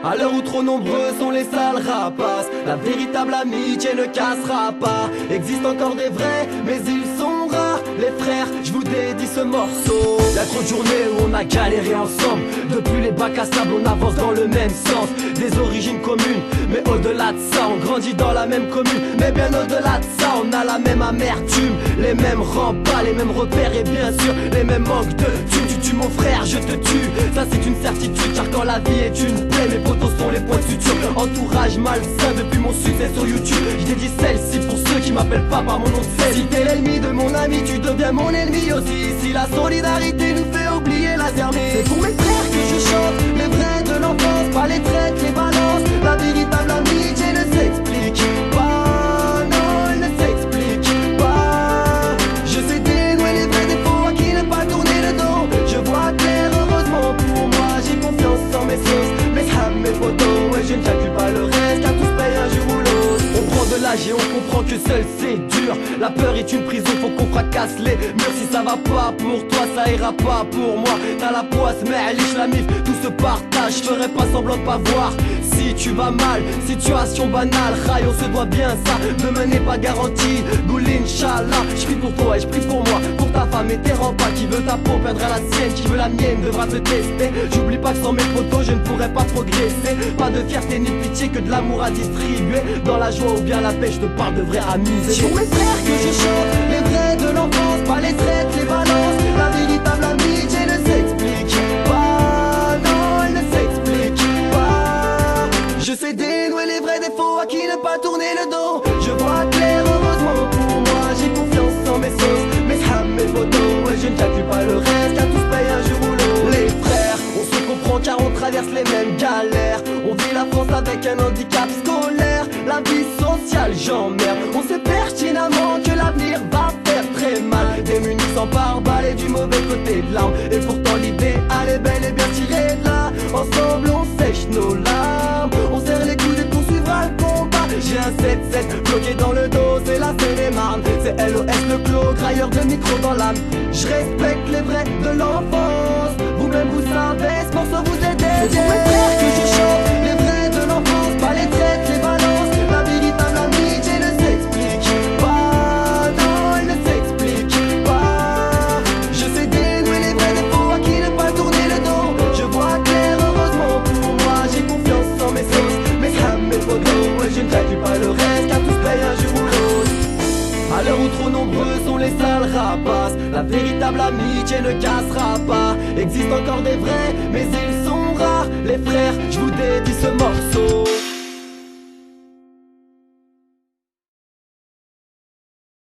À l'heure où trop nombreux sont les sales rapaces, la véritable amitié ne cassera pas. Existe encore des vrais, mais ils sont rares. Les frères, je vous dédie ce morceau. Y'a trop de journées où on a galéré ensemble. Depuis les bacs à sable, on avance dans le même sens. Des origines communes, mais au-delà de ça, on grandit dans la même commune. Mais bien au-delà de ça, on a la même amertume, les mêmes remparts, les mêmes repères et bien sûr les mêmes manques de thunes. Tu tues mon frère, je te tue, ça c'est une certitude. Car quand la vie est une plaie, mes potos sont les points de suture. Entourage malsain depuis mon succès sur YouTube. Je dédie celle-ci pour ceux qui m'appellent pas par mon nom de scène. Si t'es l'ennemi de mon ami, tu deviens mon ennemi aussi. Si la solidarité nous fait oublier la zermie, c'est pour mes frères que je chante, les vrais de l'enfance, pas les traites, les balances. La véritable amitié ne s'explique pas, non, elle ne s'explique pas. Je sais dénouer les vrais défauts à qui ne pas tourner le dos. Je vois clair, heureusement pour moi, j'ai confiance en mes sauces. Mes ham, mes potos, ouais je ne calcule pas le reste, car tous payent un jour ou l'autre. On prend de l'âge et on comprend que seul c'est dur. La peur est une prison, faut qu'on fracasse les murs. Si ça va pas pour toi, ça ira pas pour moi. T'as la poisse, mais liche la mif, tout se partage. Je ferai pas semblant de pas voir si tu vas mal, situation banale. Rail, on se doit bien ça, demain n'est pas garanti. Goul Inch'Allah, je prie pour toi et je prie pour moi, pour ta femme et tes remparts. Qui veut ta peau perdra la sienne, qui veut la mienne devra te tester. J'oublie pas que sans mes photos je ne pourrais pas progresser. Pas de fierté ni de pitié, que de l'amour à distribuer. Dans la joie ou bien la paix, je te parle de vraie amitié. C'est pour mes frères que je chante, les vrais de l'enfance, pas les traites, les balances. La véritable amitié ne s'explique pas, non, elle ne s'explique pas. Je sais dénouer les vrais défauts à qui ne pas tourner le dos. Je vois clair, heureusement pour moi, j'ai confiance en mes sauces. Mes ham, mes photos, et je ne calcule pas le reste, car tous payent un jour ou l'autre. Les frères, on se comprend car on traverse les mêmes galères. On vit la France avec un handicap scolaire. La vie sociale, j'emmerde. On sait pertinemment que l'avenir va faire très mal. Démunis sans pare-balles et du mauvais côté de l'arme. Et pourtant l'idéal est bel et bien tiré de là. Ensemble on sèche nos larmes, on serre les coudes et poursuivra le combat. J'ai un 7-7 bloqué dans le dos, c'est la Seine-et-Marne. C'est LOS le clos, grailleur de micro dans l'âme. Je respecte les vrais de l'enfance. Vous-même vous savez, ce morceau vous est dédié. C'est pour mes frères que je chante, les vrais de l'enfance, pas les traites, les balances. La véritable amitié ne s'explique pas, non, elle ne s'explique pas. Je sais dénouer les vrais défauts à qui ne pas tourner le dos. Je vois clair, heureusement pour moi, j'ai confiance en mes sauces. Mes ham, mes photos, et je ne calcule pas le reste, car tous payent un jour ou l'autre. À l'heure où trop nombreux sont les sales rapaces, la véritable amitié ne cassera pas. Existe encore des vrais, mais ils